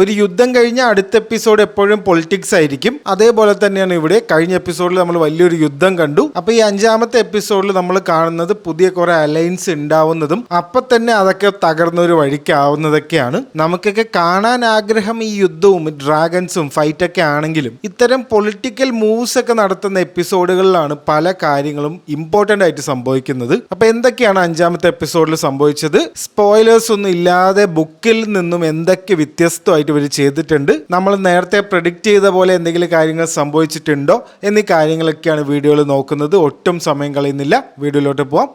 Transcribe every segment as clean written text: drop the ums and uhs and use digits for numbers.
ഒരു യുദ്ധം കഴിഞ്ഞ അടുത്ത എപ്പിസോഡ് എപ്പോഴും പൊളിറ്റിക്സ് ആയിരിക്കും. അതേപോലെ തന്നെയാണ് ഇവിടെ. കഴിഞ്ഞ എപ്പിസോഡിൽ നമ്മൾ വലിയൊരു യുദ്ധം കണ്ടു. അപ്പൊ ഈ 5ാമത്തെ എപ്പിസോഡിൽ നമ്മൾ കാണുന്നത് പുതിയ കുറെ അലയൻസ് ഉണ്ടാവുന്നതും അപ്പൊ തന്നെ അതൊക്കെ തകർന്നൊരു വഴിക്കാവുന്നതൊക്കെയാണ്. നമുക്കൊക്കെ കാണാൻ ആഗ്രഹം ഈ യുദ്ധവും ഡ്രാഗൺസും ഫൈറ്റൊക്കെ ആണെങ്കിലും ഇത്തരം പൊളിറ്റിക്കൽ മൂവ്സ് ഒക്കെ നടത്തുന്ന എപ്പിസോഡുകളിലാണ് പല കാര്യങ്ങളും ഇമ്പോർട്ടന്റ് ആയിട്ട് സംഭവിക്കുന്നത്. അപ്പൊ എന്തൊക്കെയാണ് 5ാമത്തെ എപ്പിസോഡിൽ സംഭവിച്ചത്? സ്പോയിലേഴ്സ് ഒന്നും ഇല്ലാതെ ബുക്കിൽ നിന്നും എന്തൊക്കെ വ്യത്യസ്തമായിട്ട് ഇവർ ചെയ്തിട്ടുണ്ട്, നമ്മൾ നേരത്തെ പ്രെഡിക്റ്റ് ചെയ്ത പോലെ എന്തെങ്കിലും കാര്യങ്ങൾ സംഭവിച്ചിട്ടുണ്ടോ എന്നീ കാര്യങ്ങളൊക്കെയാണ് വീഡിയോയിൽ നോക്കുന്നത്. ഒട്ടും സമയം കളയുന്നില്ല, വീഡിയോയിലോട്ട് പോവാം.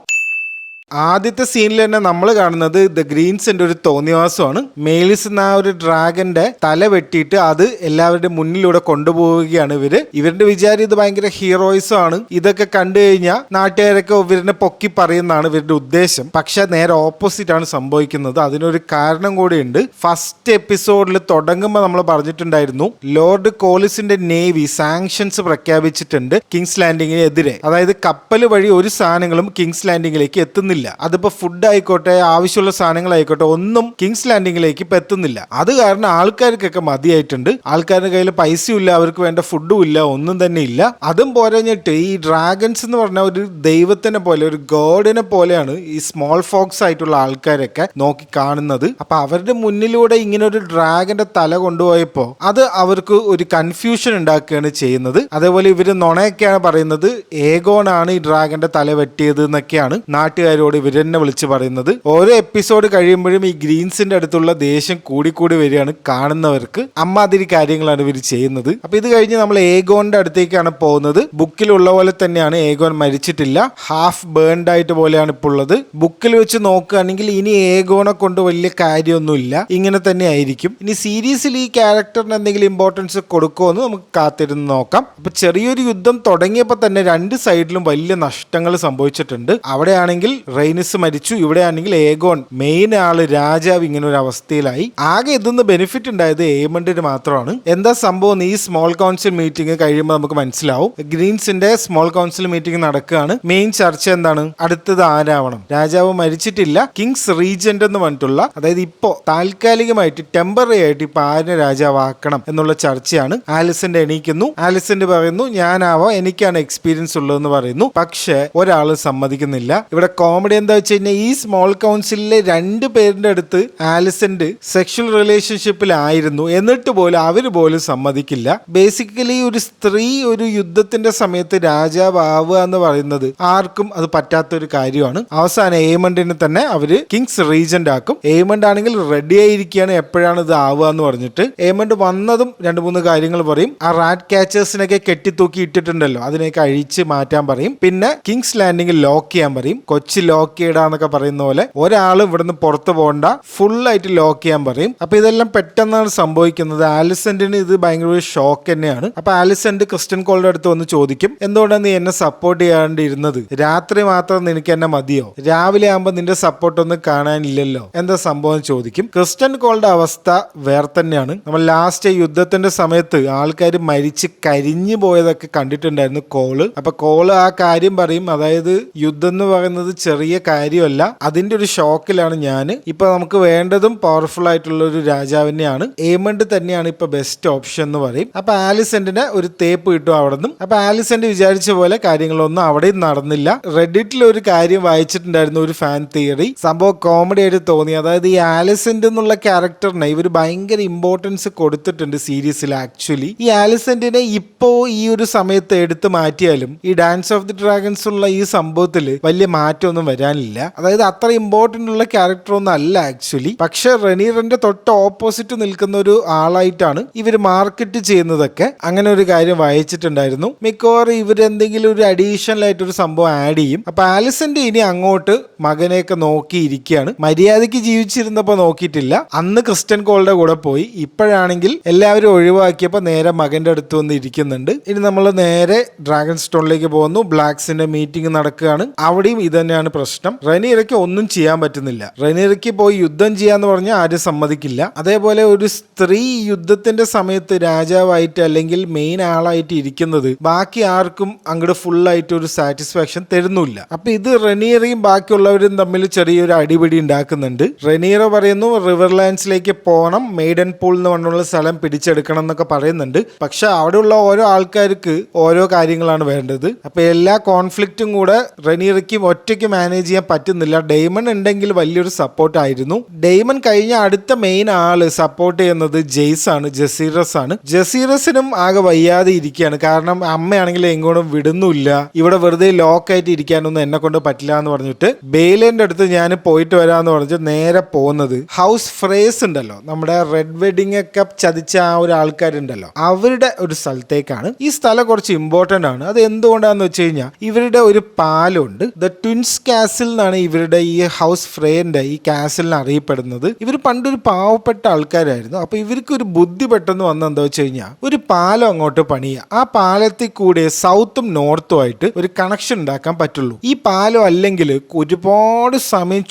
ആദ്യത്തെ സീനിൽ തന്നെ നമ്മൾ കാണുന്നത് ദ ഗ്രീൻസിന്റെ ഒരു തോന്നിവാസമാണ്. മേലിസ് എന്ന ഒരു ഡ്രാഗന്റെ തല വെട്ടിയിട്ട് അത് എല്ലാവരുടെ മുന്നിലൂടെ കൊണ്ടുപോവുകയാണ് ഇവരുടെ വിചാരം ഇത് ഭയങ്കര ഹീറോയിസം ആണ്. ഇതൊക്കെ കണ്ടു കഴിഞ്ഞാൽ നാട്ടുകാരൊക്കെ ഇവരിനെ പൊക്കി പറയുന്നതാണ് ഇവരുടെ ഉദ്ദേശം. പക്ഷെ നേരെ ഓപ്പോസിറ്റ് ആണ് സംഭവിക്കുന്നത്. അതിനൊരു കാരണം കൂടിയുണ്ട്. ഫസ്റ്റ് എപ്പിസോഡിൽ തുടങ്ങുമ്പോൾ നമ്മൾ പറഞ്ഞിട്ടുണ്ടായിരുന്നു ലോർഡ് കോളിസിന്റെ നേവി സാങ്ഷൻസ് പ്രഖ്യാപിച്ചിട്ടുണ്ട് കിങ്സ് ലാൻഡിങ്ങിനെതിരെ. അതായത് കപ്പൽ വഴി ഒരു സാധനങ്ങളും കിങ്സ് ലാൻഡിങ്ങിലേക്ക് എത്തുന്നില്ല. അതിപ്പോ ഫുഡ് ആയിക്കോട്ടെ, ആവശ്യമുള്ള സാധനങ്ങളായിക്കോട്ടെ, ഒന്നും കിങ്സ് ലാൻഡിങ്ങിലേക്ക് ഇപ്പൊ എത്തുന്നില്ല. അത് കാരണം ആൾക്കാർക്കൊക്കെ മതിയായിട്ടുണ്ട്. ആൾക്കാരുടെ കയ്യിൽ പൈസയും ഇല്ല, അവർക്ക് വേണ്ട ഫുഡും ഇല്ല, ഒന്നും തന്നെ ഇല്ല. അതും പോരഞ്ഞിട്ട് ഈ ഡ്രാഗൺസ് എന്ന് പറഞ്ഞ ഒരു ദൈവത്തിനെ പോലെ, ഒരു ഗോഡിനെ പോലെയാണ് ഈ സ്മോൾ ഫോക്സ് ആയിട്ടുള്ള ആൾക്കാരൊക്കെ നോക്കി കാണുന്നത്. അപ്പൊ അവരുടെ മുന്നിലൂടെ ഇങ്ങനെ ഒരു ഡ്രാഗന്റെ തല കൊണ്ടുപോയപ്പോ അത് അവർക്ക് ഒരു കൺഫ്യൂഷൻ ഉണ്ടാക്കുകയാണ് ചെയ്യുന്നത്. അതേപോലെ ഇവര് നുണയൊക്കെയാണ് പറയുന്നത്, ഏഗോണാണ് ഈ ഡ്രാഗന്റെ തല വെട്ടിയത് എന്നൊക്കെയാണ് നാട്ടുകാരോട് ഇവരെന്നെ വിളിച്ച് പറയുന്നത്. ഓരോ എപ്പിസോഡ് കഴിയുമ്പോഴും ഈ ഗ്രീൻസിന്റെ അടുത്തുള്ള ദേഷ്യം കൂടിക്കൂടി വരികയാണ് കാണുന്നവർക്ക്. അമ്മാതിരി കാര്യങ്ങളാണ് ഇവർ ചെയ്യുന്നത്. അപ്പൊ ഇത് കഴിഞ്ഞ് നമ്മൾ ഏഗോന്റെ അടുത്തേക്കാണ് പോകുന്നത്. ബുക്കിലുള്ള പോലെ തന്നെയാണ്, ഏഗോൻ മരിച്ചിട്ടില്ല, ഹാഫ് ബേൺഡ് ആയിട്ട് പോലെയാണ് ഇപ്പോൾ ഉള്ളത്. ബുക്കിൽ വെച്ച് നോക്കുകയാണെങ്കിൽ ഇനി ഏഗോനെ കൊണ്ട് വലിയ കാര്യമൊന്നുമില്ല, ഇങ്ങനെ തന്നെ ആയിരിക്കും. ഇനി സീരീസിൽ ഈ ക്യാരക്ടറിന് എന്തെങ്കിലും ഇമ്പോർട്ടൻസ് കൊടുക്കുമോ എന്ന് നമുക്ക് കാത്തിരുന്ന് നോക്കാം. അപ്പൊ ചെറിയൊരു യുദ്ധം തുടങ്ങിയപ്പോൾ തന്നെ രണ്ട് സൈഡിലും വലിയ നഷ്ടങ്ങൾ സംഭവിച്ചിട്ടുണ്ട്. അവിടെയാണെങ്കിൽ റെയ്നിസ് മരിച്ചു, ഇവിടെയാണെങ്കിൽ ഏഗോൺ മെയിൻ ആള് രാജാവ് ഇങ്ങനെ ഒരു അവസ്ഥയിലായി. ആകെ ഇതൊന്ന് ബെനിഫിറ്റ് ഉണ്ടായത് ഏമണ്ടിന് മാത്രമാണ്. എന്താ സംഭവം? ഈ സ്മോൾ കൗൺസിൽ മീറ്റിംഗ് കഴിയുമ്പോൾ നമുക്ക് മനസ്സിലാവും. ഗ്രീൻസിന്റെ സ്മോൾ കൗൺസിൽ മീറ്റിംഗ് നടക്കുകയാണ്. മെയിൻ ചർച്ച എന്താണ്? അടുത്തത് ആരാവണം? രാജാവ് മരിച്ചിട്ടില്ല, കിങ്സ് റീജന്റ് എന്ന് പറഞ്ഞിട്ടുള്ള, അതായത് ഇപ്പോ താൽക്കാലികമായിട്ട് ടെമ്പററി ആയിട്ട് ഇപ്പൊ ആരിനെ രാജാവാക്കണം എന്നുള്ള ചർച്ചയാണ്. ആലിസന്റെ എണീക്കുന്നു. ആലിസന്റെ പറയുന്നു ഞാനാവാം, എനിക്കാണ് എക്സ്പീരിയൻസ് ഉള്ളതെന്ന് പറയുന്നു. പക്ഷെ ഒരാൾ സമ്മതിക്കുന്നില്ല. ഇവിടെ കോമഡി എന്താ വെച്ച് കഴിഞ്ഞാൽ ഈ സ്മോൾ കൗൺസിലിലെ 2 പേരുടെ അടുത്ത് ആലിസന്റ് സെക്ഷൽ റിലേഷൻഷിപ്പിലായിരുന്നു, എന്നിട്ട് പോലും അവര് പോലും സമ്മതിക്കില്ല. ബേസിക്കലി ഒരു സ്ത്രീ ഒരു യുദ്ധത്തിന്റെ സമയത്ത് രാജാവ് ആവുക എന്ന് പറയുന്നത് ആർക്കും അത് പറ്റാത്തൊരു കാര്യമാണ്. അവസാനം ഏമണ്ടിനെ തന്നെ അവര് കിങ്സ് റീജന്റ് ആക്കും. ഏമണ്ട് ആണെങ്കിൽ റെഡി ആയിരിക്കുകയാണ് എപ്പോഴാണ് ഇത് ആവുക എന്ന് പറഞ്ഞിട്ട്. ഏമണ്ട് വന്നതും 2-3 കാര്യങ്ങൾ പറയും. ആ റാറ്റ് കാച്ചേഴ്സിനൊക്കെ കെട്ടിത്തൂക്കി ഇട്ടിട്ടുണ്ടല്ലോ, അതിനെയൊക്കെ അഴിച്ച് മാറ്റാൻ പറയും. പിന്നെ കിങ്സ് ലാൻഡിങ്ങിൽ ലോക്ക് ചെയ്യാൻ പറയും. കൊച്ചി ലോക്ക് ചെയ്യടാന്നൊക്കെ പറയുന്ന പോലെ ഒരാൾ ഇവിടുന്ന് പുറത്തു പോകണ്ട, ഫുൾ ആയിട്ട് ലോക്ക് ചെയ്യാൻ പറയും. അപ്പൊ ഇതെല്ലാം പെട്ടെന്നാണ് സംഭവിക്കുന്നത്. ആലിസന്റിന് ഇത് ഭയങ്കര ഒരു ഷോക്ക് തന്നെയാണ്. അപ്പൊ ആലിസന്റ് ക്രിസ്റ്റ്യൻ കോളിന്റെ അടുത്ത് വന്ന് ചോദിക്കും, എന്തുകൊണ്ടാണ് നീ എന്നെ സപ്പോർട്ട് ചെയ്യാണ്ടിരുന്നത്? രാത്രി മാത്രം നിനക്ക് എന്നെ മതിയോ? രാവിലെ ആകുമ്പോ നിന്റെ സപ്പോർട്ട് ഒന്നും കാണാനില്ലല്ലോ, എന്താ സംഭവം ചോദിക്കും. ക്രിസ്റ്റ്യൻ കോളിന്റെ അവസ്ഥ വേറെ തന്നെയാണ്. നമ്മൾ ലാസ്റ്റ് യുദ്ധത്തിന്റെ സമയത്ത് ആൾക്കാർ മരിച്ച് കരിഞ്ഞു പോയതൊക്കെ കണ്ടിട്ടുണ്ടായിരുന്നു കോള്. അപ്പൊ കോള് ആ കാര്യം പറയും, അതായത് യുദ്ധം എന്ന് പറയുന്നത് ചെറിയ കാര്യമല്ല, അതിന്റെ ഒരു ഷോക്കിലാണ് ഞാൻ. ഇപ്പൊ നമുക്ക് വേണ്ടതും പവർഫുൾ ആയിട്ടുള്ള ഒരു രാജാവിനെയാണ്, ഏമണ്ട് തന്നെയാണ് ഇപ്പൊ ബെസ്റ്റ് ഓപ്ഷൻ എന്ന് പറയും. അപ്പൊ ആലിസന്റിന് ഒരു തേപ്പ് കിട്ടും അവിടെ നിന്നും. അപ്പൊ ആലിസന്റ് വിചാരിച്ച പോലെ കാര്യങ്ങളൊന്നും അവിടെ നടന്നില്ല. റെഡിറ്റിൽ ഒരു കാര്യം വായിച്ചിട്ടുണ്ടായിരുന്നു, ഒരു ഫാൻ തിയറി. സംഭവം കോമഡി ആയിട്ട് തോന്നി. അതായത് ഈ ആലിസന്റ് എന്നുള്ള ക്യാരക്ടറിനെ ഇവർ ഭയങ്കര ഇമ്പോർട്ടൻസ് കൊടുത്തിട്ടുണ്ട് സീരീസിൽ. ആക്ച്വലി ഈ ആലിസന്റിനെ ഇപ്പോ ഈ ഒരു സമയത്ത് എടുത്തു മാറ്റിയാലും ഈ ഡാൻസ് ഓഫ് ദി ഡ്രാഗൺസ് ഉള്ള ഈ സംഭവത്തിൽ വലിയ മാറ്റമൊന്നും വരാനില്ല. അതായത് അത്ര ഇമ്പോർട്ടന്റ് ഉള്ള ക്യാരക്ടർ ഒന്നും അല്ല ആക്ച്വലി. പക്ഷെ റെനീറിന്റെ തൊട്ട് ഓപ്പോസിറ്റ് നിൽക്കുന്ന ഒരു ആളായിട്ടാണ് ഇവർ മാർക്കറ്റ് ചെയ്യുന്നതൊക്കെ. അങ്ങനെ ഒരു കാര്യം വായിച്ചിട്ടുണ്ടായിരുന്നു. മിക്കവാറും ഇവരെന്തെങ്കിലും ഒരു അഡീഷണൽ ആയിട്ട് ഒരു സംഭവം ആഡ് ചെയ്യും. അപ്പൊ ആലിസന്റെ ഇനി അങ്ങോട്ട് മകനെയൊക്കെ നോക്കിയിരിക്കുകയാണ്. മര്യാദയ്ക്ക് ജീവിച്ചിരുന്നപ്പോ നോക്കിയിട്ടില്ല, അന്ന് ക്രിസ്റ്റ്യൻ കോളുടെ കൂടെ പോയി. ഇപ്പോഴാണെങ്കിൽ എല്ലാവരും ഒഴിവാക്കിയപ്പോ നേരെ മകന്റെ അടുത്ത് വന്ന് ഇരിക്കുന്നുണ്ട്. ഇനി നമ്മൾ നേരെ ഡ്രാഗൺ സ്റ്റോണിലേക്ക് പോകുന്നു. ബ്ലാക്സിന്റെ മീറ്റിംഗ് നടക്കുകയാണ്. അവിടെയും ഇത് തന്നെയാണ് പ്രശ്നം. റെനീറയ്ക്ക് ഒന്നും ചെയ്യാൻ പറ്റുന്നില്ല. റെനീറയ്ക്ക് പോയി യുദ്ധം ചെയ്യാന്ന് പറഞ്ഞാൽ ആരും സമ്മതിക്കില്ല. അതേപോലെ ഒരു സ്ത്രീ യുദ്ധത്തിന്റെ സമയത്ത് രാജാവായിട്ട് അല്ലെങ്കിൽ മെയിൻ ആളായിട്ട് ഇരിക്കുന്നത് ബാക്കി ആർക്കും അങ്ങോട്ട് ഫുള്ളായിട്ട് ഒരു സാറ്റിസ്ഫാക്ഷൻ തരുന്നില്ല. അപ്പൊ ഇത് റെനീറയും ബാക്കിയുള്ളവരും തമ്മിൽ ചെറിയൊരു അടിപിടി ഉണ്ടാക്കുന്നുണ്ട്. റെനീറ പറയുന്നു റിവർലാൻഡ്സിലേക്ക് പോകണം, മെയ്ഡൻ പൂൾ എന്ന് പറഞ്ഞുള്ള സ്ഥലം പിടിച്ചെടുക്കണം എന്നൊക്കെ പറയുന്നുണ്ട്. പക്ഷെ അവിടെയുള്ള ഓരോ ആൾക്കാർക്ക് ഓരോ കാര്യങ്ങളാണ് വേണ്ടത്. അപ്പൊ എല്ലാ കോൺഫ്ലിക്റ്റും കൂടെ റെനീറയ്ക്കും ഒറ്റയ്ക്ക് മാനേജ് ചെയ്യാൻ പറ്റുന്നില്ല. ഡെയ്മൺ ഉണ്ടെങ്കിൽ വലിയൊരു സപ്പോർട്ട് ആയിരുന്നു. ഡെയ്മൺ കഴിഞ്ഞ അടുത്ത മെയിൻ ആള് സപ്പോർട്ട് ചെയ്യുന്നത് ജെയ്സ് ആണ്, ജസീറസ് ആണ്. ജസീറസിനും ആകെ വയ്യാതെ ഇരിക്കുകയാണ്. കാരണം അമ്മയാണെങ്കിൽ എങ്ങോട്ടും വിടുന്നില്ല. ഇവിടെ വെറുതെ ലോക്കായിട്ട് ഇരിക്കാനൊന്നും എന്നെ കൊണ്ട് പറ്റില്ല എന്ന് പറഞ്ഞിട്ട് ബെയിലിന്റെ അടുത്ത് ഞാൻ പോയിട്ട് വരാന്ന് പറഞ്ഞിട്ട് നേരെ പോകുന്നത് ഹൗസ് ഫ്രേസ് ഉണ്ടല്ലോ, നമ്മുടെ റെഡ് വെഡിങ് ഒക്കെ ചതിച്ച ആ ഒരു ആൾക്കാരുണ്ടല്ലോ, അവരുടെ ഒരു സ്ഥലത്തേക്കാണ്. ഈ സ്ഥലം കുറച്ച് ഇമ്പോർട്ടന്റ് ആണ്. അത് എന്തുകൊണ്ടാന്ന് വെച്ച് കഴിഞ്ഞാൽ ഇവരുടെ ഒരു പാലമുണ്ട്. ദ ട്വിൻസ് കാസിൽ എന്നാണ് ഇവരുടെ ഈ ഹൗസ് ഫ്രേന്റെ ഈ കാസിലിന് അറിയപ്പെടുന്നത്. ഇവർ പണ്ടൊരു പാവപ്പെട്ട ആൾക്കാരായിരുന്നു. അപ്പൊ ഇവർക്ക് ഒരു ബുദ്ധി പെട്ടെന്ന് വന്ന എന്താ വെച്ച് കഴിഞ്ഞാൽ ഒരു പാലം അങ്ങോട്ട് പണിയുക. ആ പാലത്തിൽ കൂടെ സൗത്തും നോർത്തും ആയിട്ട് ഒരു കണക്ഷൻ ഉണ്ടാക്കാൻ പറ്റുള്ളൂ. ഈ പാലം അല്ലെങ്കിൽ ഒരുപാട് സമയം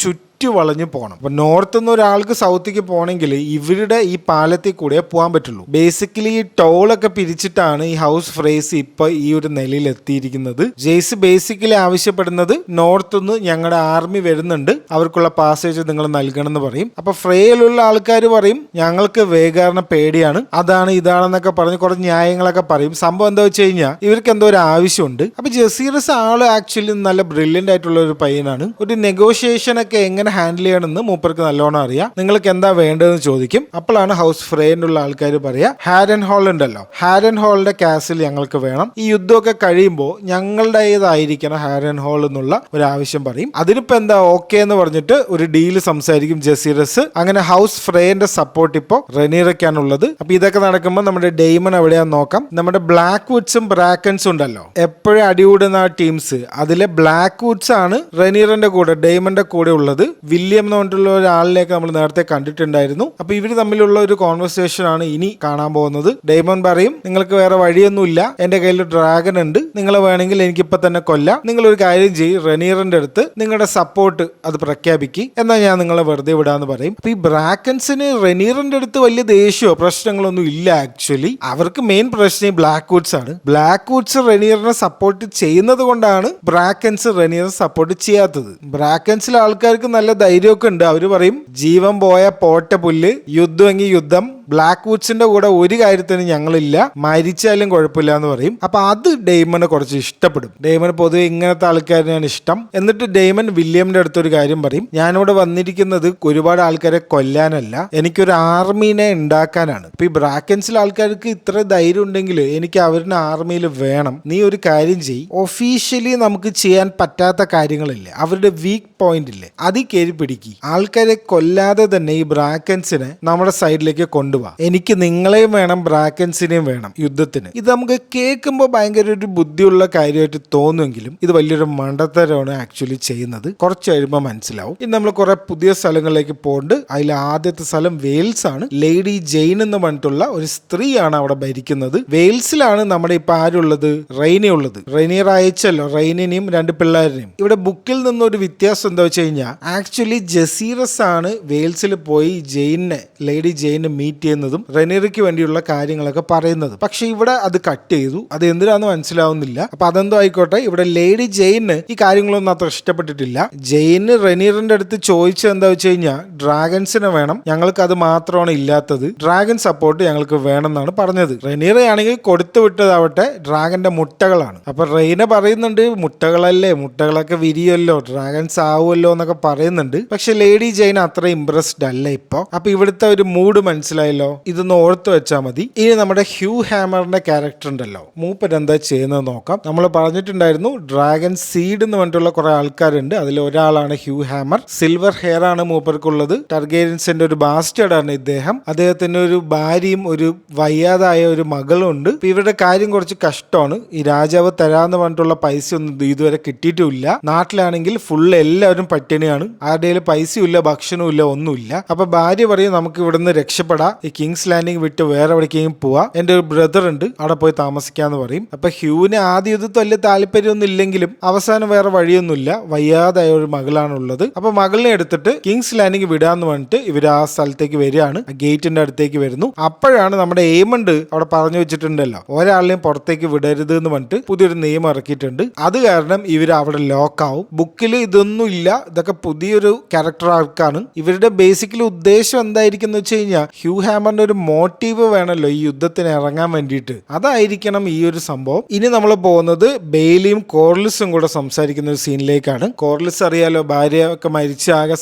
വളഞ്ഞു പോകണം. അപ്പൊ നോർത്ത് നിന്ന് ഒരാൾക്ക് സൗത്തേക്ക് പോകണമെങ്കിൽ ഇവരുടെ ഈ പാലത്തിൽ കൂടെ പോകാൻ പറ്റുള്ളൂ. ബേസിക്കലി ഈ ടോളൊക്കെ പിരിച്ചിട്ടാണ് ഈ ഹൗസ് ഫ്രേസ് ഇപ്പൊ ഈ ഒരു നിലയിൽ എത്തിയിരിക്കുന്നത്. ജെയ്സ് ബേസിക്കലി ആവശ്യപ്പെടുന്നത് നോർത്ത് നിന്ന് ഞങ്ങളുടെ ആർമി വരുന്നുണ്ട്, അവർക്കുള്ള പാസേജ് നിങ്ങൾ നൽകണം എന്ന് പറയും. അപ്പൊ ഫ്രേയിലുള്ള ആൾക്കാർ പറയും ഞങ്ങൾക്ക് വേഗാറിനെ പേടിയാണ്, അതാണ് ഇതാണെന്നൊക്കെ പറഞ്ഞ് കുറച്ച് ന്യായങ്ങളൊക്കെ പറയും. സംഭവം എന്താ വെച്ച് കഴിഞ്ഞാൽ ഇവർക്ക് എന്തോ ഒരു ആവശ്യമുണ്ട്. അപ്പൊ ജസീറസ് ആള് ആക്ച്വലി നല്ല ബ്രില്യന്റ് ആയിട്ടുള്ള ഒരു പയ്യനാണ്. ഒരു നെഗോഷിയേഷൻ ഒക്കെ എങ്ങനെ ഹാൻഡിൽ ചെയ്യണമെന്ന് മൂപ്പർക്ക് നല്ലോണം അറിയാം. നിങ്ങൾക്ക് എന്താ വേണ്ടതെന്ന് ചോദിക്കും. അപ്പോഴാണ് ഹൗസ് ഫ്രേയിലുള്ള ആൾക്കാർ പറയാ ഹാരൻ ഹോൾ ഉണ്ടല്ലോ, ഹാരൻ ഹോളിന്റെ കാസിൽ ഞങ്ങൾക്ക് വേണം. ഈ യുദ്ധമൊക്കെ കഴിയുമ്പോൾ ഞങ്ങളുടേതായിരിക്കണം ഹാരൻ ഹോൾ എന്നുള്ള ഒരു ആവശ്യം പറയും. അതിനിപ്പോ എന്താ ഓക്കെ എന്ന് പറഞ്ഞിട്ട് ഒരു ഡീല് സംസാരിക്കും ജസീറസ്. അങ്ങനെ ഹൗസ് ഫ്രേയിന്റെ സപ്പോർട്ട് ഇപ്പോൾ റെനീറയ്ക്കാണുള്ളത്. അപ്പൊ ഇതൊക്കെ നടക്കുമ്പോൾ നമ്മുടെ ഡെയ്മൺ എവിടെയാന്ന് നോക്കാം. നമ്മുടെ ബ്ലാക്ക് വുഡ്സും ബ്രാക്കൻസും ഉണ്ടല്ലോ, എപ്പോഴും അടികൂടുന്ന ആ ടീംസ്, അതിലെ ബ്ലാക്ക് വുഡ്സ് ആണ് റെനീറിന്റെ കൂടെ ഡെയ്മന്റെ കൂടെ ഉള്ളത്. വില്യം എന്ന് പറഞ്ഞിട്ടുള്ള ഒരാളിലേക്ക് നമ്മൾ നേരത്തെ കണ്ടിട്ടുണ്ടായിരുന്നു. അപ്പൊ ഇവര് തമ്മിലുള്ള ഒരു കോൺവെർസേഷൻ ആണ് ഇനി കാണാൻ പോകുന്നത്. ഡെയ്മൺ പറയും നിങ്ങൾക്ക് വേറെ വഴിയൊന്നുമില്ല, എന്റെ കയ്യിൽ ഡ്രാഗൺ ഉണ്ട്, നിങ്ങൾ വേണമെങ്കിൽ എനിക്കിപ്പോ തന്നെ കൊല്ലാം. നിങ്ങൾ ഒരു കാര്യം ചെയ്യും, റെനീറിന്റെ അടുത്ത് നിങ്ങളുടെ സപ്പോർട്ട് അത് പ്രഖ്യാപിക്കും, എന്നാൽ ഞാൻ നിങ്ങളെ വെറുതെ വിടാന്ന് പറയും. അപ്പൊ ഈ ബ്രാക്കൻസിന് റെനീറിന്റെ അടുത്ത് വലിയ ദേഷ്യമോ പ്രശ്നങ്ങളൊന്നും ഇല്ല. ആക്ച്വലി അവർക്ക് മെയിൻ പ്രശ്നം ബ്ലാക്ക് വുഡ്സ് ആണ്. ബ്ലാക്ക് വുഡ്സ് റെനീറിനെ സപ്പോർട്ട് ചെയ്യുന്നത് കൊണ്ടാണ് ബ്രാക്കൻസ് റെനീറിനെ സപ്പോർട്ട് ചെയ്യാത്തത്. ബ്രാക്കൻസിലെ ആൾക്കാർക്ക് നല്ല ധൈര്യമൊക്കെ ഉണ്ട്. അവര് പറയും ജീവൻ പോയ പോട്ട പുല്ല്, യുദ്ധമെങ്കിൽ യുദ്ധം, ബ്ലാക്ക് വുഡ്സിന്റെ കൂടെ ഒരു കാര്യത്തിന് ഞങ്ങളില്ല, മരിച്ചാലും കുഴപ്പമില്ല എന്ന് പറയും. അപ്പൊ അത് ഡെയ്മന് കുറച്ച് ഇഷ്ടപ്പെടും. ഡെയ്മന് പൊതുവെ ഇങ്ങനത്തെ ആൾക്കാരെയാണ് ഇഷ്ടം. എന്നിട്ട് ഡെയ്മൻ വില്യമിന്റെ അടുത്തൊരു കാര്യം പറയും, ഞാനിവിടെ വന്നിരിക്കുന്നത് ഒരുപാട് ആൾക്കാരെ കൊല്ലാനല്ല, എനിക്കൊരു ആർമീനെ ഉണ്ടാക്കാനാണ്. ഇപ്പൊ ഈ ബ്രാക്കൻസിലെ ആൾക്കാർക്ക് ഇത്ര ധൈര്യം ഉണ്ടെങ്കിൽ എനിക്ക് അവരുടെ ആർമിയിൽ വേണം. നീ ഒരു കാര്യം ചെയ്യ്, ഒഫീഷ്യലി നമുക്ക് ചെയ്യാൻ പറ്റാത്ത കാര്യങ്ങളില്ലേ, അവരുടെ വീക്ക് പോയിന്റ് ഇല്ലേ, അതിൽ കയറി പിടിക്കുക. ആൾക്കാരെ കൊല്ലാതെ തന്നെ ഈ ബ്രാക്കൻസിനെ നമ്മുടെ സൈഡിലേക്ക് കൊണ്ടുപോകും. എനിക്ക് നിങ്ങളെയും വേണം ബ്രാക്കൻസിനെയും വേണം യുദ്ധത്തിന്. ഇത് നമുക്ക് കേൾക്കുമ്പോൾ ഭയങ്കര ഒരു ബുദ്ധിയുള്ള കാര്യമായിട്ട് തോന്നുമെങ്കിലും ഇത് വലിയൊരു മണ്ടത്തരമാണ് ആക്ച്വലി ചെയ്യുന്നത്. കുറച്ച് കഴിയുമ്പോൾ മനസ്സിലാവും. ഇനി നമ്മൾ കുറെ പുതിയ സ്ഥലങ്ങളിലേക്ക് പോകുന്നുണ്ട്. അതിൽ ആദ്യത്തെ സ്ഥലം വെയിൽസ് ആണ്. ലേഡി ജെയിൻ എന്ന് പറഞ്ഞിട്ടുള്ള ഒരു സ്ത്രീയാണ് അവിടെ ഭരിക്കുന്നത്. വെയിൽസിലാണ് നമ്മുടെ ഇപ്പൊ ആരുള്ളത്, റെയ്നി ഉള്ളത്. റെയ്നിയർ അയച്ചല്ലോ റെയ്നിനെയും രണ്ട് പിള്ളേരിനെയും. ഇവിടെ ബുക്കിൽ നിന്നൊരു വ്യത്യാസം എന്താ വെച്ച് കഴിഞ്ഞാൽ ആക്ച്വലി ജസീറസ് ആണ് വെയിൽസിൽ പോയി ജെയിനെ, ലേഡി ജെയിനെ മീറ്റ് ചെയ്യുന്നതും റെനീറയ്ക്ക് വേണ്ടിയുള്ള കാര്യങ്ങളൊക്കെ പറയുന്നത്. പക്ഷെ ഇവിടെ അത് കട്ട് ചെയ്തു. അത് എന്തിനാന്ന് മനസ്സിലാവുന്നില്ല. അപ്പൊ അതെന്തോ ആയിക്കോട്ടെ, ഇവിടെ ലേഡി ജെയിന് ഈ കാര്യങ്ങളൊന്നും അത്ര ഇഷ്ടപ്പെട്ടിട്ടില്ല. ജെയിന് റെനീറിന്റെ അടുത്ത് ചോദിച്ചത് എന്താ വെച്ച് കഴിഞ്ഞാൽ ഡ്രാഗൺസിനെ വേണം, ഞങ്ങൾക്ക് അത് മാത്രമാണ് ഇല്ലാത്തത്, ഡ്രാഗൺ സപ്പോർട്ട് ഞങ്ങൾക്ക് വേണം എന്നാണ് പറഞ്ഞത്. റെനീറെ ആണെങ്കിൽ കൊടുത്തു വിട്ടതാവട്ടെ ഡ്രാഗന്റെ മുട്ടകളാണ്. അപ്പൊ റെയ്ന പറയുന്നുണ്ട് മുട്ടകളല്ലേ, മുട്ടകളൊക്കെ വിരിയല്ലോ, ഡ്രാഗൺസ് ആവുമല്ലോ എന്നൊക്കെ പറയുന്നുണ്ട്. പക്ഷെ ലേഡി ജെയിൻ അത്ര ഇംപ്രസ്ഡ് അല്ല ഇപ്പൊ. അപ്പൊ ഇവിടുത്തെ ഒരു മൂഡ് മനസ്സിലായല്ലോ, ഇതൊന്ന് ഓർത്ത് വെച്ചാൽ മതി. ഇനി നമ്മുടെ ഹ്യൂ ഹാമറിന്റെ ക്യാരക്ടർ ഉണ്ടല്ലോ, മൂപ്പര് എന്താ ചെയ്യുന്നത് നോക്കാം. നമ്മൾ പറഞ്ഞിട്ടുണ്ടായിരുന്നു ഡ്രാഗൺ സീഡ് എന്ന് പറഞ്ഞിട്ടുള്ള കുറെ ആൾക്കാരുണ്ട്. അതിൽ ഒരാളാണ് ഹ്യൂ ഹാമർ. സിൽവർ ഹെയർ ആണ് മൂപ്പർക്കുള്ളത്. ടർഗേരിയൻസിന്റെ ഒരു ബാസ്റ്റേഡ് ആണ് ഇദ്ദേഹം. അദ്ദേഹത്തിന് ഒരു ഭാര്യയും ഒരു വയ്യാതായ ഒരു മകളും ഉണ്ട്. ഇവരുടെ കാര്യം കുറച്ച് കഷ്ടമാണ്. ഈ രാജാവ് തരാന്ന് പറഞ്ഞിട്ടുള്ള പൈസ ഒന്നും ഇതുവരെ കിട്ടിയിട്ടുമില്ല. നാട്ടിലാണെങ്കിൽ ഫുൾ എല്ലാവരും പട്ടിണിയാണ്. ആരുടെയും പൈസയും ഇല്ല, ഭക്ഷണവും ഇല്ല, ഒന്നുമില്ല. അപ്പൊ ഭാര്യ പറയും നമുക്ക് ഇവിടുന്ന് രക്ഷപ്പെടാം, ഈ കിങ്സ് ലാൻഡിങ് വിട്ട് വേറെ എവിടേക്കെങ്കിലും പോവാ, എന്റെ ഒരു ബ്രദർ ഉണ്ട് അവിടെ പോയി താമസിക്കാന്ന് പറയും. അപ്പൊ ഹ്യൂവിന് ആദ്യം ഇത് വലിയ താല്പര്യമൊന്നും ഇല്ലെങ്കിലും അവസാനം വേറെ വഴിയൊന്നുമില്ല, വയ്യാതായ ഒരു മകളാണുള്ളത്. അപ്പൊ മകളിനെ എടുത്തിട്ട് കിങ്സ് ലാൻഡിങ് വിടാന്ന് പറഞ്ഞിട്ട് ഇവർ ആ സ്ഥലത്തേക്ക് വരികയാണ്, ഗേറ്റിന്റെ അടുത്തേക്ക് വരുന്നു. അപ്പോഴാണ് നമ്മുടെ എയ്മണ്ട് അവിടെ പറഞ്ഞു വെച്ചിട്ടുണ്ടല്ലോ ഒരാളെയും പുറത്തേക്ക് വിടരുത് എന്ന് പറഞ്ഞിട്ട് പുതിയൊരു നിയമം ഇറക്കിയിട്ടുണ്ട്. അത് കാരണം ഇവർ അവിടെ ലോക്കാവും. ബുക്കിൽ ഇതൊന്നും ഇല്ല, ഇതൊക്കെ പുതിയൊരു ക്യാരക്ടർ ആർക്കാണ്. ഇവരുടെ ബേസിക്കലി ഉദ്ദേശം എന്തായിരിക്കും എന്ന് വെച്ച് കഴിഞ്ഞാൽ ഹ്യൂ ഹാമറിന്റെ ഒരു മോട്ടീവ് വേണമല്ലോ ഈ യുദ്ധത്തിന് ഇറങ്ങാൻ വേണ്ടിയിട്ട്, അതായിരിക്കണം ഈ ഒരു സംഭവം. ഇനി നമ്മൾ പോകുന്നത് ബെയിലിയും കോർലിസും കൂടെ സംസാരിക്കുന്ന ഒരു സീനിലേക്കാണ്. കോർലിസ് അറിയാലോ ഭാര്യ ഒക്കെ മരിച്ച ആകെ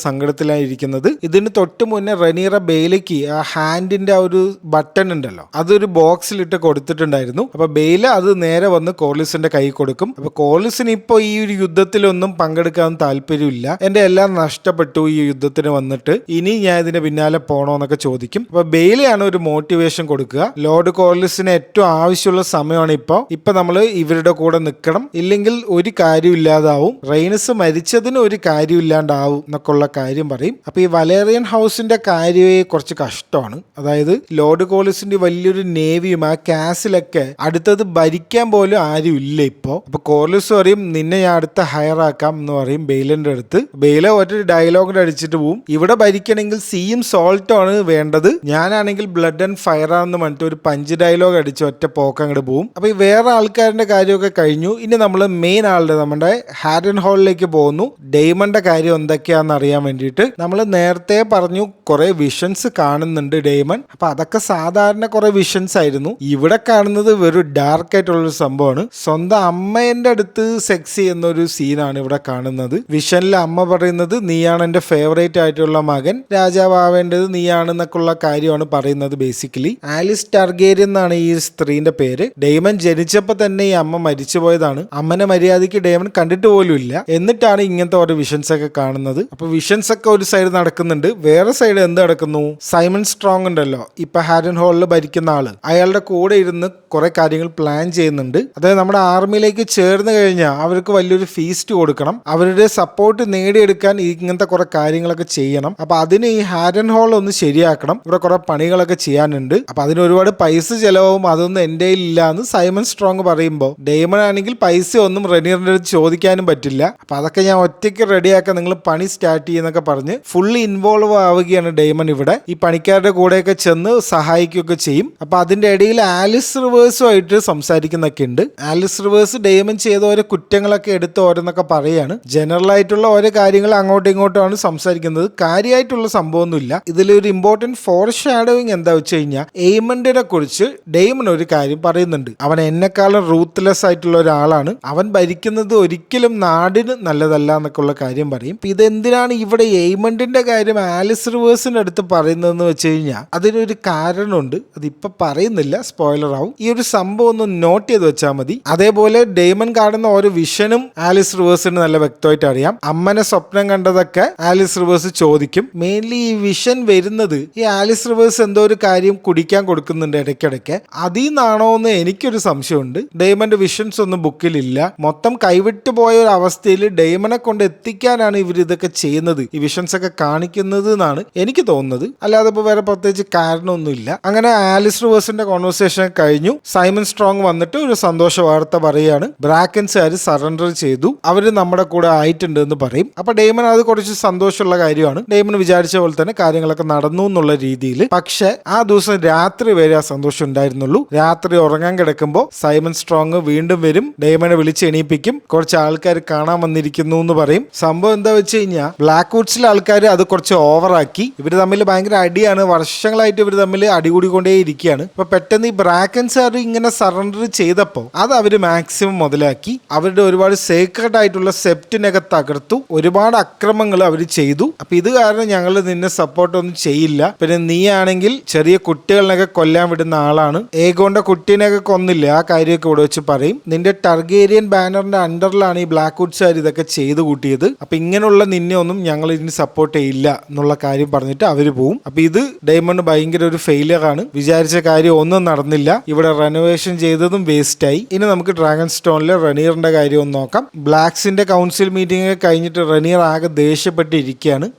സങ്കടത്തിലായിരിക്കുന്നത്. ഇതിന് തൊട്ട് മുന്നേ റനീറ ബെയിലേക്ക് ആ ഹാൻഡിന്റെ ആ ഒരു ബട്ടൺ ഉണ്ടല്ലോ അതൊരു ബോക്സിലിട്ട് കൊടുത്തിട്ടുണ്ടായിരുന്നു. അപ്പൊ ബെയില അത് നേരെ വന്ന് കോർലിസിന്റെ കൈ കൊടുക്കും. അപ്പൊ കോർലിസിന് ഇപ്പൊ ഈ ഒരു യുദ്ധത്തിലൊന്നും പങ്കെടുക്കാൻ താല്പര്യമില്ല, എന്റെ എല്ലാം നഷ്ടപ്പെട്ടു ഈ യുദ്ധത്തിന് വന്നിട്ട്, ഇനി ഞാൻ ഇതിന്റെ പിന്നാലെ പോണോന്നൊക്കെ ചോദിക്കും. അപ്പൊ ബെയിലയാണ് ഒരു മോട്ടിവേഷൻ കൊടുക്കുക. ലോർഡ് കോർലിസിന് ഏറ്റവും ആവശ്യമുള്ള സമയമാണ് ഇപ്പൊ നമ്മള് ഇവരുടെ കൂടെ നിൽക്കണം, ഇല്ലെങ്കിൽ ഒരു കാര്യം ഇല്ലാതാവും, റെയ്നസ് മരിച്ചതിന് ഒരു കാര്യം ഇല്ലാണ്ടാവും എന്നൊക്കെ ഉള്ള കാര്യം പറയും. അപ്പൊ ഈ വലേറിയൻ ഹൗസിന്റെ കാര്യമേ കുറച്ച് കഷ്ടമാണ്. അതായത് ലോർഡ് കോർലിസിന്റെ വലിയൊരു നേവിയും ആ കാസിലൊക്കെ അടുത്തത് ഭരിക്കാൻ പോലും ആരും ഇല്ല ഇപ്പോ. അപ്പൊ കോർലിസ് പറയും നിന്നെ ഞാൻ അടുത്ത ഹയർ ആക്കാം എന്ന് പറയും ബെയിലിന്റെ അടുത്ത്. ബെയില ഒരു ഡയലോഗ് അടിച്ചിട്ട് പോവും, ഇവിടെ ഭരിക്കണമെങ്കിൽ സീയും സോൾട്ടും ആണ് വേണ്ടത്, ഞാനാണെങ്കിൽ ബ്ലഡ് ആൻഡ് ഫയർ ആണെന്ന് പറഞ്ഞിട്ട് ഒരു പഞ്ച് ഡയലോഗ് അടിച്ച് ഒറ്റ പോക്ക് അങ്ങോട്ട് പോവും. അപ്പൊ ഈ വേറെ ആൾക്കാരുടെ കാര്യമൊക്കെ കഴിഞ്ഞു. ഇനി നമ്മൾ മെയിൻ ആളുടെ നമ്മുടെ ഹാരൻ ഹാളിലേക്ക് പോകുന്നു. ഡെയ്മന്റെ കാര്യം എന്തൊക്കെയാണെന്ന് അറിയാൻ വേണ്ടിയിട്ട്. നമ്മൾ നേരത്തെ പറഞ്ഞു കുറെ വിഷൻസ് കാണുന്നുണ്ട് ഡെയ്മൻ. അപ്പൊ അതൊക്കെ സാധാരണ കുറെ വിഷൻസ് ആയിരുന്നു. ഇവിടെ കാണുന്നത് വെറും ഡാർക്ക് ആയിട്ടുള്ളൊരു സംഭവമാണ്. സ്വന്തം അമ്മേന്റെ അടുത്ത് സെക്സ് ചെയ്യുന്ന ഒരു സീനാണ് ഇവിടെ കാണുന്നത്. വിഷനിൽ അമ്മ പറയുന്നത് നീയാണ് എന്റെ ഫേവറേറ്റ് ആയിട്ടുള്ള മകൻ, രാജാവേണ്ടത് നീയാണെന്നൊക്കെ ഉള്ള കാര്യമാണ് പറയുന്നത്. ബേസിക്കലി ആലിസ് ടാർഗേരിയൻ എന്നാണ് ഈ സ്ത്രീന്റെ പേര്. ഡെയ്മൻ ജനിച്ചപ്പോ തന്നെ ഈ അമ്മ മരിച്ചുപോയതാണ്. അമ്മനെ മര്യാദയ്ക്ക് ഡെയ്മൻ കണ്ടിട്ട് പോലും ഇല്ല. എന്നിട്ടാണ് ഇങ്ങനത്തെ ഓരോ വിഷൻസ് ഒക്കെ കാണുന്നത്. അപ്പൊ വിഷൻസ് ഒക്കെ ഒരു സൈഡ് നടക്കുന്നുണ്ട്, വേറെ സൈഡ് എന്ത് നടക്കുന്നു, സൈമൺ സ്ട്രോങ് ഉണ്ടല്ലോ ഇപ്പൊ ഹാരൻ ഹാളിൽ ഭരിക്കുന്ന ആള്, അയാളുടെ കൂടെ ഇരുന്ന് കുറെ കാര്യങ്ങൾ പ്ലാൻ ചെയ്യുന്നുണ്ട്. അതായത് നമ്മുടെ ആർമിയിലേക്ക് ചേർന്ന് കഴിഞ്ഞാൽ അവർക്ക് വലിയൊരു ഫീസ്റ്റ് കൊടുക്കണം, അവരുടെ സപ്പോർട്ട് നേടിയെടുക്കാൻ ഇങ്ങനത്തെ കുറെ കാര്യങ്ങളൊക്കെ ചെയ്യണം. അപ്പൊ അതിന് ഈ ഹാരൻ ഹാൾ ഒന്ന് ശരിയാക്കണം, ഇവിടെ കുറെ പണികളൊക്കെ ചെയ്യാനുണ്ട്. അപ്പൊ അതിന് ഒരുപാട് പൈസ ചെലവും, അതൊന്നും എന്റെ ഇല്ല എന്ന് സൈമൺ സ്ട്രോങ് പറയുമ്പോൾ ഡെയ്മൺ ആണെങ്കിൽ പൈസ ഒന്നും റെനീറിന്റെ അടുത്ത് ചോദിക്കാനും പറ്റില്ല. അപ്പൊ അതൊക്കെ ഞാൻ ഒറ്റയ്ക്ക് റെഡിയാക്കാൻ, നിങ്ങൾ പണി സ്റ്റാർട്ട് ചെയ്യുന്നൊക്കെ പറഞ്ഞ് ഫുള്ളി ഇൻവോൾവ് ആവുകയാണ് ഡെയ്മൺ ഇവിടെ. ഈ പണിക്കാരുടെ കൂടെയൊക്കെ ചെന്ന് സഹായിക്കുകയൊക്കെ ചെയ്യും. അപ്പൊ അതിന്റെ ഇടയിൽ ആലിസ് റിവേഴ്സുമായിട്ട് സംസാരിക്കുന്നൊക്കെ ഉണ്ട്. ആലിസ് റിവേഴ്സ് ഡെയ്മൺ ചെയ്ത ഓരോ കുറ്റങ്ങളൊക്കെ എടുത്ത് ഓരോന്നൊക്കെ പറയാണ്. ജനറൽ ആയിട്ടുള്ള ഓരോ കാര്യങ്ങൾ അങ്ങോട്ടും ഇങ്ങോട്ടുമാണ് സംസാരിക്കുന്നത്, കാര്യമായിട്ടുള്ള സംഭവമൊന്നുമില്ല. ഇതിലൊരു ഇമ്പോർട്ടന്റ് ഫോർ ഷാഡോയിങ് എന്താ വെച്ച് കഴിഞ്ഞാൽ എയ്മണ്ടിനെ കുറിച്ച് ഡെയ്മൺ ഒരു കാര്യം പറയുന്നുണ്ട്. അവൻ എന്നെക്കാളും റൂത്ത്ലെസ് ആയിട്ടുള്ള ഒരാളാണ്, അവൻ ഭരിക്കുന്നത് ഒരിക്കലും നാടിന് നല്ലതല്ല എന്നൊക്കെ ഉള്ള കാര്യം പറയും. ഇതെന്തിനാണ് ഇവിടെ എയ്മണ്ടിന്റെ കാര്യം ആലിസ് റിവേഴ്സിന്റെ അടുത്ത് പറയുന്നതെന്ന് വെച്ച് കഴിഞ്ഞാൽ അതിനൊരു കാരണമുണ്ട്, അതിപ്പോ പറയുന്നില്ല, സ്പോയിലർ ആവും. ഈ ഒരു സംഭവം ഒന്ന് നോട്ട് ചെയ്ത് വെച്ചാൽ മതി. അതേപോലെ ഡെയ്മൺ കാണുന്ന ഓരോ വിഷനും ആലിസ് റിവേഴ്സിന് നല്ല വ്യക്തമായിട്ട് അറിയാം. അമ്മനെ സ്വപ്നം കണ്ടതൊക്കെ ആലിസ് റിവേഴ്സ് ചോദിക്കും. മെയിൻലി ഈ വിഷൻ വരുന്നത് ഈ ആലിസ് റിവേഴ്സ് എന്തോ ഒരു കാര്യം കുടിക്കാൻ കൊടുക്കുന്നുണ്ട് ഇടയ്ക്കിടയ്ക്ക്, അതിൽ നിന്നാണോ എന്ന് എനിക്കൊരു സംശയമുണ്ട്. ഡെയ്മന്റെ വിഷൻസ് ഒന്നും ബുക്കിലില്ല, മൊത്തം കൈവിട്ടു പോയ ഒരു അവസ്ഥയിൽ ഡെയ്മനെ കൊണ്ട് എത്തിക്കാനാണ് ഇവർ ഇതൊക്കെ ചെയ്യുന്നത്, ഈ വിഷൻസ് ഒക്കെ കാണിക്കുന്നത് എന്നാണ് എനിക്ക് തോന്നുന്നത്. അല്ലാതെ ഇപ്പൊ വേറെ പ്രത്യേകിച്ച് കാരണമൊന്നുമില്ല. അങ്ങനെ ആലിസ് റിവേഴ്സിന്റെ കോൺവെർസേഷൻ കഴിഞ്ഞു. സൈമൺ സ്ട്രോങ് വന്നിട്ട് ഒരു സന്തോഷ വാർത്ത പറയാണ്, ബ്രാക്കൻസുകാർ സറണ്ടർ ചെയ്തു, അവര് നമ്മുടെ കൂടെ ആയിട്ടുണ്ട് എന്ന് പറയും. അപ്പൊ ഡെയ്മൻ അത് കുറച്ച് സന്തോഷമുള്ള കാര്യമാണ്. ഡെയ്മൻ വിചാരിച്ച പോലെ തന്നെ കാര്യങ്ങളൊക്കെ നടന്നു എന്നുള്ള രീതിയിൽ. പക്ഷെ ആ ദിവസം രാത്രി വരെ ആ സന്തോഷം ഉണ്ടായിരുന്നുള്ളൂ. രാത്രി ഉറങ്ങാൻ കിടക്കുമ്പോൾ സൈമൺ സ്ട്രോങ് വീണ്ടും വരും, ഡെയ്മനെ വിളിച്ച് എണീപ്പിക്കും. കുറച്ച് ആൾക്കാർ കാണാൻ വന്നിരിക്കുന്നു എന്ന് പറയും. സംഭവം എന്താ വെച്ച് കഴിഞ്ഞാൽ ബ്ലാക്ക്വുഡ്സിലെ ആൾക്കാർ അത് കുറച്ച് ഓവറാക്കി. ഇവർ തമ്മിൽ ഭയങ്കര അടിയാണ്, വർഷങ്ങളായിട്ട് ഇവർ തമ്മിൽ അടികൂടിക്കൊണ്ടേ ഇരിക്കുകയാണ്. അപ്പൊ പെട്ടെന്ന് ഈ ബ്രാക്കൻസുകാർ ഇങ്ങനെ സറണ്ടർ ചെയ്തപ്പോൾ അത് അവര് മാക്സിമം മുതലാക്കി. അവരുടെ ഒരുപാട് സേക്രഡ് ആയിട്ടുള്ള സെപ്റ്റിനൊക്കെ തകർത്തു, ഒരുപാട് അക്രമങ്ങൾ അവർ ചെയ്തു. അപ്പൊ ഇത് കാരണം ഞങ്ങൾ നിന്നെ സപ്പോർട്ട് ഒന്നും ചെയ്യില്ല. പിന്നെ നീ ആണെങ്കിൽ ചെറിയ കുട്ടികളിനൊക്കെ കൊല്ലാൻ വിടുന്ന ആളാണ്, ഏഗോന്റെ കുട്ടീനെയൊക്കെ കൊന്നില്ല, ആ കാര്യമൊക്കെ ഇവിടെ വെച്ച് പറയും. നിന്റെ ടർഗേരിയൻ ബാനറിന്റെ അണ്ടറിലാണ് ഈ ബ്ലാക്ക്വുഡ്സുകാർ ഇതൊക്കെ ചെയ്തു കൂട്ടിയത്. അപ്പൊ ഇങ്ങനെയുള്ള നിന്നെ ഒന്നും ഞങ്ങൾ ഇതിന് സപ്പോർട്ട് ചെയ്യില്ല എന്നുള്ള കാര്യം പറഞ്ഞിട്ട് അവര് പോവും. അപ്പൊ ഇത് ഡെയ്മണ്ട് ഭയങ്കര ഒരു ഫെയിലിയർ ആണ്, വിചാരിച്ച കാര്യം ഒന്നും നടന്നില്ല, ഇവിടെ റെനോവേഷൻ ചെയ്തതും വേസ്റ്റ് ആയി. ഇനി നമുക്ക് ഡ്രാഗൺ സ്റ്റോണിലെ റനീറിന്റെ കാര്യം ഒന്ന് നോക്കാം. ബ്ലാക്സിന്റെ കൗൺസിൽ മീറ്റിംഗ് കഴിഞ്ഞിട്ട് റനീർ ആകെ ആകെ ദേഷ്യപ്പെട്ടിരിക്കുകയാണ്.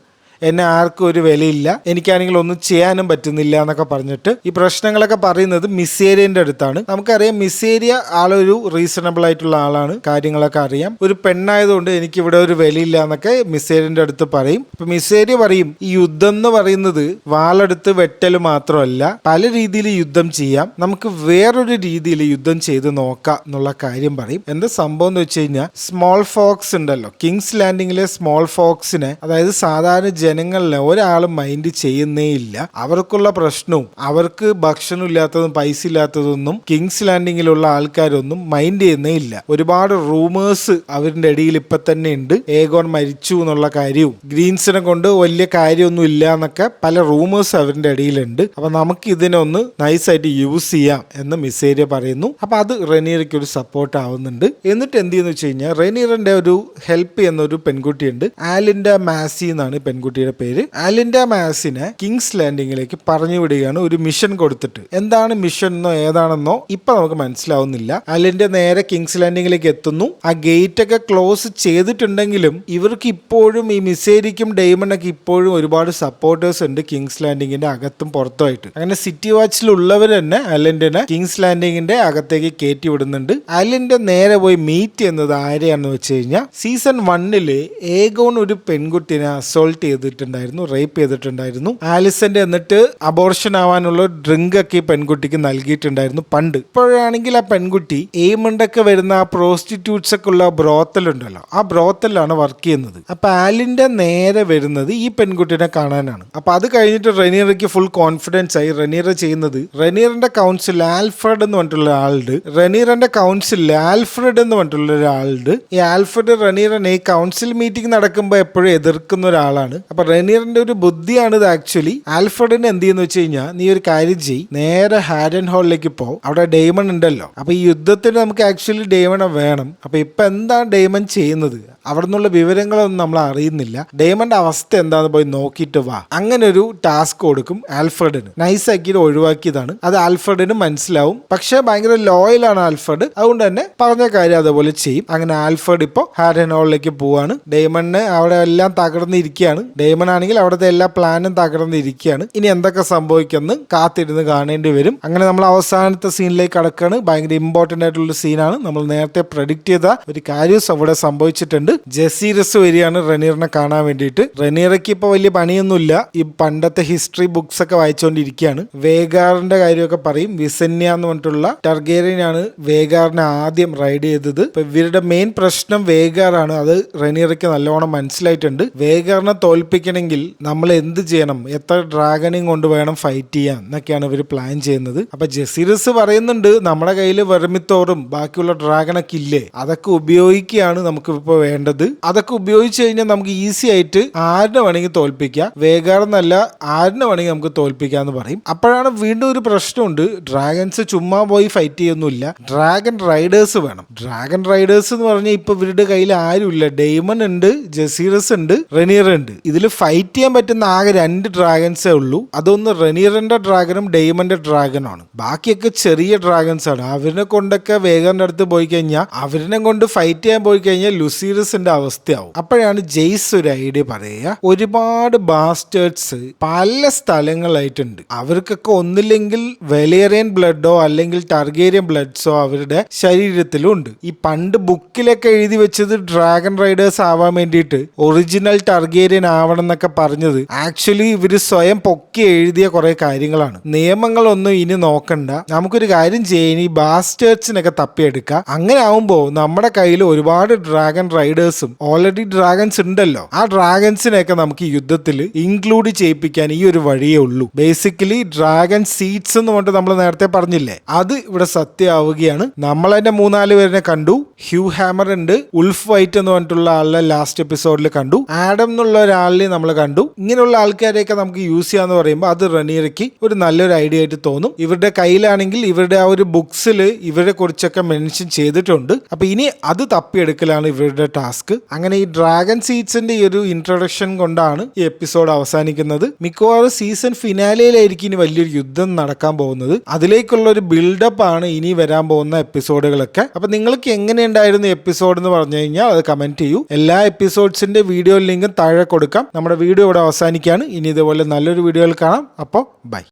എന്നെ ആർക്കും ഒരു വിലയില്ല, എനിക്കാണെങ്കിൽ ഒന്നും ചെയ്യാനും പറ്റുന്നില്ല എന്നൊക്കെ പറഞ്ഞിട്ട് ഈ പ്രശ്നങ്ങളൊക്കെ പറയുന്നത് മിസേരിയന്റെ അടുത്താണ്. നമുക്കറിയാം മിസേരിയ ആളൊരു റീസണബിൾ ആയിട്ടുള്ള ആളാണ്, കാര്യങ്ങളൊക്കെ അറിയാം. ഒരു പെണ്ണായതുകൊണ്ട് എനിക്ക് ഇവിടെ ഒരു വിലയില്ല എന്നൊക്കെ മിസേരിയന്റെ അടുത്ത് പറയും. അപ്പൊ മിസേരിയ പറയും, ഈ യുദ്ധം എന്ന് പറയുന്നത് വാളെടുത്ത് വെട്ടൽ മാത്രമല്ല, പല രീതിയിൽ യുദ്ധം ചെയ്യാം, നമുക്ക് വേറൊരു രീതിയിൽ യുദ്ധം ചെയ്ത് നോക്കാം എന്നുള്ള കാര്യം പറയും. എന്താ സംഭവം എന്ന് വെച്ച് കഴിഞ്ഞാൽ, സ്മോൾ ഫോക്സ് ഉണ്ടല്ലോ, കിങ്സ് ലാൻഡിങ്ങിലെ സ്മോൾ ഫോക്സിനെ, അതായത് സാധാരണ ജനങ്ങളിലെ ഒരാളും മൈൻഡ് ചെയ്യുന്നേ ഇല്ല. അവർക്കുള്ള പ്രശ്നവും അവർക്ക് ഭക്ഷണം ഇല്ലാത്തതും പൈസ ഇല്ലാത്തതൊന്നും കിങ്സ് ലാൻഡിങ്ങിലുള്ള ആൾക്കാരൊന്നും മൈൻഡ് ചെയ്യുന്നേ ഇല്ല. ഒരുപാട് റൂമേഴ്സ് അവരുടെ ഇടയിൽ ഇപ്പൊ തന്നെ ഉണ്ട്. ഏഗോൺ മരിച്ചു എന്നുള്ള കാര്യവും ഗ്രീൻസിനെ കൊണ്ട് വലിയ കാര്യമൊന്നും ഇല്ല എന്നൊക്കെ പല റൂമേഴ്സ് അവരുടെ ഇടയിലുണ്ട്. അപ്പൊ നമുക്ക് ഇതിനൊന്ന് നൈസായിട്ട് യൂസ് ചെയ്യാം എന്ന് മിസേരിയ പറയുന്നു. അപ്പൊ അത് റെനീറയ്ക്ക് ഒരു സപ്പോർട്ട് ആവുന്നുണ്ട്. എന്നിട്ട് എന്ത് ചെയ്യുന്നു വെച്ച് കഴിഞ്ഞാൽ, റെനീറിന്റെ ഒരു ഹെൽപ്പ് ചെയ്യുന്ന ഒരു പെൺകുട്ടിയുണ്ട്, ആലിൻഡ മാസി എന്നാണ് പെൺകുട്ടിയുടെ പേര്. ആലിൻഡ മാസിനെ കിങ്സ് ലാൻഡിങ്ങിലേക്ക് പറഞ്ഞു വിടുകയാണ്, ഒരു മിഷൻ കൊടുത്തിട്ട്. എന്താണ് മിഷൻ എന്നോ ഏതാണെന്നോ ഇപ്പൊ നമുക്ക് മനസ്സിലാവുന്നില്ല. ആലിൻഡ നേരെ കിങ്സ് ലാൻഡിങ്ങിലേക്ക് എത്തുന്നു. ആ ഗേറ്റ് ഒക്കെ ക്ലോസ് ചെയ്തിട്ടുണ്ടെങ്കിലും ഇവർക്ക് ഇപ്പോഴും ഈ മിസേരിക്കും ഡെയ്മണ്ടൊക്കെ ഇപ്പോഴും ഒരുപാട് സപ്പോർട്ടേഴ്സ് ഉണ്ട് കിങ്സ് ലാൻഡിങ്ങിന്റെ അകത്തും പുറത്തുമായിട്ട്. അങ്ങനെ സിറ്റി വാച്ചിലുള്ളവർ തന്നെ അലിൻഡനെ കിങ്സ് ലാൻഡിങ്ങിന്റെ അകത്തേക്ക് കയറ്റി വിടുന്നുണ്ട്. അലിൻഡ നേരെ പോയി മീറ്റ് ചെയ്യുന്നത് ആരെയാണെന്ന് വെച്ച് കഴിഞ്ഞാൽ, സീസൺ 1 ഏഗോൺ ഒരു പെൺകുട്ടിനെ അസോൾട്ട് ചെയ്തിട്ടുണ്ടായിരുന്നു, റേപ്പ് ചെയ്തിട്ടുണ്ടായിരുന്നു. ആലിസന്റെ എന്നിട്ട് അബോർഷൻ ആവാനുള്ള ഡ്രിങ്ക് ഒക്കെ ഈ പെൺകുട്ടിക്ക് നൽകിയിട്ടുണ്ടായിരുന്നു പണ്ട്. ഇപ്പോഴാണെങ്കിൽ ആ പെൺകുട്ടി എയ്മണ്ടൊക്കെ വരുന്ന ആ പ്രോസ്റ്റിറ്റ്യൂട്ട്സ് ഒക്കെ ഉള്ള ബ്രോത്തൽ ഉണ്ടല്ലോ, ആ ബ്രോത്തലാണ് വർക്ക് ചെയ്യുന്നത്. അപ്പൊ ആലിന്റെ നേരെ വരുന്നത് ഈ പെൺകുട്ടിനെ കാണാനാണ്. അപ്പൊ അത് കഴിഞ്ഞിട്ട് റെനീറയ്ക്ക് ഫുൾ കോൺഫിഡൻസ് ആയി. റെനീറ ചെയ്യുന്നത്, റെനീറിന്റെ കൗൺസിൽ ആൽഫ്രഡ് എന്ന് പറഞ്ഞിട്ടുള്ള ഒരാളുണ്ട്. റെനീറിന്റെ കൗൺസിലിൽ ആൽഫ്രഡ് എന്ന് പറഞ്ഞിട്ടുള്ള ഒരാളുണ്ട്. ഈ ആൽഫ്രഡ് റെനീറിനെ ഈ കൗൺസിൽ മീറ്റിംഗ് നടക്കുമ്പോൾ എപ്പോഴും എതിർക്കുന്ന ഒരാളാണ്. അപ്പൊ റെനീറിന്റെ ഒരു ബുദ്ധിയാണ് ഇത് ആക്ച്വലി. ആൽഫ്രഡിന് എന്ത് ചെയ്യുന്ന വെച്ച് കഴിഞ്ഞാൽ, നീ ഒരു കാര്യം ചെയ്യ്, നേരെ ഹാരൻ ഹോളിലേക്ക് പോ, അവിടെ ഡെയ്മൺ ഉണ്ടല്ലോ. അപ്പൊ ഈ യുദ്ധത്തിന് നമുക്ക് ആക്ച്വലി ഡെയ്മണെ വേണം. അപ്പൊ ഇപ്പൊ എന്താണ് ഡെയ്മൺ ചെയ്യുന്നത്, അവിടെ നിന്നുള്ള വിവരങ്ങളൊന്നും നമ്മൾ അറിയുന്നില്ല. ഡെയ്മന്റെ അവസ്ഥ എന്താന്ന് പോയി നോക്കിയിട്ട് വാ. അങ്ങനെ ഒരു ടാസ്ക് കൊടുക്കും ആൽഫ്രഡിന്. നൈസാക്കിയിട്ട് ഒഴിവാക്കിയതാണ്. അത് ആൽഫ്രഡിന് മനസ്സിലാവും. പക്ഷെ ഭയങ്കര ലോയലാണ് ആൽഫ്രഡ്, അതുകൊണ്ട് തന്നെ പറഞ്ഞ കാര്യം അതുപോലെ ചെയ്യും. അങ്ങനെ ആൽഫ്രഡ് ഇപ്പൊ ഹാരൻ ഹോളിലേക്ക് പോവാണ്. ഡെയ്മണിന് അവിടെ എല്ലാം തകർന്നിരിക്കുകയാണ്. ഡെയ്മൺ ആണെങ്കിൽ അവിടുത്തെ എല്ലാ പ്ലാനും തകർന്നിരിക്കുകയാണ്. ഇനി എന്തൊക്കെ സംഭവിക്കുമെന്ന് കാത്തിരുന്ന് കാണേണ്ടി വരും. അങ്ങനെ നമ്മൾ അവസാനത്തെ സീനിലേക്ക് കടക്കാണ്. ഭയങ്കര ഇമ്പോർട്ടന്റ് ആയിട്ടുള്ള സീനാണ്. നമ്മൾ നേരത്തെ പ്രഡിക്റ്റ് ചെയ്ത ഒരു കാര്യം അവിടെ സംഭവിച്ചിട്ടുണ്ട്. ജസീറസ് വരികയാണ് റെനീറിനെ കാണാൻ വേണ്ടിയിട്ട്. റെനീറയ്ക്ക് ഇപ്പൊ വലിയ പണിയൊന്നുമില്ല, ഈ പണ്ടത്തെ ഹിസ്റ്ററി ബുക്സ് ഒക്കെ വായിച്ചുകൊണ്ടിരിക്കുകയാണ്. വേഗാറിന്റെ കാര്യമൊക്കെ പറയും. വിസന്യ എന്ന് പറഞ്ഞിട്ടുള്ള ടർഗേറിയനാണ് വേഗാറിനെ ആദ്യം റൈഡ് ചെയ്തത്. ഇപ്പൊ ഇവരുടെ മെയിൻ പ്രശ്നം വേഗാറാണ്. അത് റെനീറയ്ക്ക് നല്ലോണം മനസ്സിലായിട്ടുണ്ട്. വേഗാറിനെ തോൽപ്പിക്കണമെങ്കിൽ നമ്മൾ എന്ത് ചെയ്യണം, എത്ര ഡ്രാഗനെയും കൊണ്ട് വേണം ഫൈറ്റ് ചെയ്യാൻ എന്നൊക്കെയാണ് ഇവർ പ്ലാൻ ചെയ്യുന്നത്. അപ്പൊ ജസീറസ് പറയുന്നുണ്ട്, നമ്മുടെ കയ്യിൽ വെർമിത്തോറും ബാക്കിയുള്ള ഡ്രാഗണൊക്കെ ഇല്ലേ, അതൊക്കെ ഉപയോഗിക്കുകയാണ് നമുക്ക് ഇപ്പൊ വേണ്ടത്. അതൊക്കെ ഉപയോഗിച്ച് കഴിഞ്ഞാൽ നമുക്ക് ഈസി ആയിട്ട് ആരിനെ വേണമെങ്കിൽ തോൽപ്പിക്കാം, വേഗാറെന്നല്ല ആരിനെ വേണമെങ്കിൽ നമുക്ക് തോൽപ്പിക്കാം എന്ന് പറയും. അപ്പോഴാണ് വീണ്ടും ഒരു പ്രശ്നമുണ്ട്. ഡ്രാഗൺസ് ചുമ്മാ പോയി ഫൈറ്റ് ചെയ്യൊന്നുമില്ല, ഡ്രാഗൺ റൈഡേഴ്സ് വേണം. ഡ്രാഗൺ റൈഡേഴ്സ് എന്ന് പറഞ്ഞാൽ ഇപ്പൊ ഇവരുടെ കയ്യിൽ ആരുമില്ല. ഡെയ്മൺ ഉണ്ട്, ജസീറസ് ഉണ്ട്, റെനീർ ഉണ്ട്. ഇതിൽ ഫൈറ്റ് ചെയ്യാൻ പറ്റുന്ന ആകെ 2 ഡ്രാഗൺസേ ഉള്ളൂ. അതൊന്ന് റെനീറിന്റെ ഡ്രാഗനും ഡെയ്മന്റെ ഡ്രാഗനാണ്. ബാക്കിയൊക്കെ ചെറിയ ഡ്രാഗൺസ് ആണ്. അവരിനെ കൊണ്ടൊക്കെ വേഗന്റെ അടുത്ത് പോയി കഴിഞ്ഞാൽ, അവരിനെ കൊണ്ട് ഫൈറ്റ് ചെയ്യാൻ പോയി കഴിഞ്ഞാൽ ലുസീറസിന്റെ അവസ്ഥയാവും. അപ്പോഴാണ് ജെയ്സ് ഒരു ഐഡിയ പറയുക, ഒരുപാട് ബാസ്റ്റേഴ്സ് പല സ്ഥലങ്ങളായിട്ടുണ്ട്, അവർക്കൊക്കെ ഒന്നില്ലെങ്കിൽ വെലേറിയൻ ബ്ലഡോ അല്ലെങ്കിൽ ടർഗേറിയൻ ബ്ലഡ്സോ അവരുടെ ശരീരത്തിലും ഉണ്ട്. ഈ പണ്ട് ബുക്കിലൊക്കെ എഴുതി വെച്ചത് ഡ്രാഗൺ റൈഡേഴ്സ് ആവാൻ വേണ്ടിയിട്ട് ഒറിജിനൽ ടർഗേറിയൻ ആവണം എന്നൊക്കെ പറഞ്ഞത് ആക്ച്വലി ഇവര് സ്വയം പൊക്കി എഴുതിയ കുറെ കാര്യങ്ങളാണ്. നിയമങ്ങളൊന്നും ഇനി നോക്കണ്ട, നമുക്കൊരു കാര്യം ചെയ്യാൻ ഈ ബാസ്റ്റേഴ്സിനൊക്കെ തപ്പിയെടുക്കാം. അങ്ങനെ ആവുമ്പോ നമ്മുടെ കയ്യിൽ ഒരുപാട് ഡ്രാഗൺ റൈഡേഴ്സും ഓൾറെഡി ഡ്രാഗൺസ് ഉണ്ടല്ലോ, ആ ഡ്രാഗൺസിനെയൊക്കെ നമുക്ക് യുദ്ധത്തിൽ ഇൻക്ലൂഡ് ചെയ്യിപ്പിക്കാൻ ഈ ഒരു വഴിയേ ഉള്ളൂ. ബേസിക്കലി ഡ്രാഗൺ സീഡ്സ് എന്ന് പറഞ്ഞിട്ട് നമ്മൾ നേരത്തെ പറഞ്ഞില്ലേ, അത് ഇവിടെ സത്യമാവുകയാണ്. നമ്മൾ തന്നെ 3-4 പേരെ കണ്ടു. ഹ്യൂ ഹാമർ ഉണ്ട്, ഉൾഫ് വൈറ്റ് എന്ന് പറഞ്ഞിട്ടുള്ള ആളെ ലാസ്റ്റ് എപ്പിസോഡിൽ കണ്ടു. ആഡം എന്നുള്ള ഒരാൾ ആളിനെ നമ്മൾ കണ്ടു. ഇങ്ങനെയുള്ള ആൾക്കാരെയൊക്കെ നമുക്ക് യൂസ് ചെയ്യാന്ന് പറയുമ്പോൾ അത് റനീറയ്ക്ക് ഒരു നല്ലൊരു ഐഡിയ ആയിട്ട് തോന്നും. ഇവരുടെ കയ്യിലാണെങ്കിൽ ഇവരുടെ ആ ഒരു ബുക്സിൽ ഇവരെ കുറിച്ചൊക്കെ മെൻഷൻ ചെയ്തിട്ടുണ്ട്. അപ്പൊ ഇനി അത് തപ്പിയെടുക്കലാണ് ഇവരുടെ ടാസ്ക്. അങ്ങനെ ഈ ഡ്രാഗൺ സീഡ്സിന്റെ ഈ ഒരു ഇൻട്രൊഡക്ഷൻ കൊണ്ടാണ് ഈ എപ്പിസോഡ് അവസാനിക്കുന്നത്. മിക്കവാറും സീസൺ ഫിനാലയിലായിരിക്കും ഇനി വലിയൊരു യുദ്ധം നടക്കാൻ പോകുന്നത്. അതിലേക്കുള്ള ഒരു ബിൽഡപ്പ് ആണ് ഇനി വരാൻ പോകുന്ന എപ്പിസോഡുകളൊക്കെ. അപ്പൊ നിങ്ങൾക്ക് എങ്ങനെയുണ്ടായിരുന്നു എപ്പിസോഡ് എന്ന് പറഞ്ഞു കഴിഞ്ഞാൽ അത് കമന്റ് ചെയ്യൂ. എല്ലാ എപ്പിസോഡ്സിന്റെ വീഡിയോ ലിങ്കും താഴെ കൊടുക്കാം. നമ്മുടെ വീഡിയോ ഇവിടെ അവസാനിക്കുകയാണ്. ഇനി ഇതുപോലെ നല്ലൊരു വീഡിയോയിൽ കാണാം. അപ്പോൾ ബൈ.